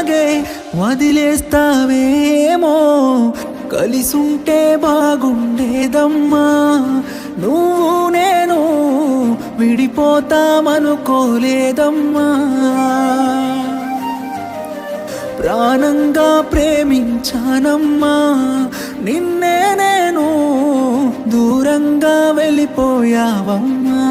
ఇలాగే వదిలేస్తావేమో కలిసుంటే బాగుండేదమ్మా నువ్వు నేను విడిపోతామనుకోలేదమ్మా ప్రాణంగా ప్రేమించానమ్మా నిన్నే నేను దూరంగా వెళ్ళిపోయావమ్మా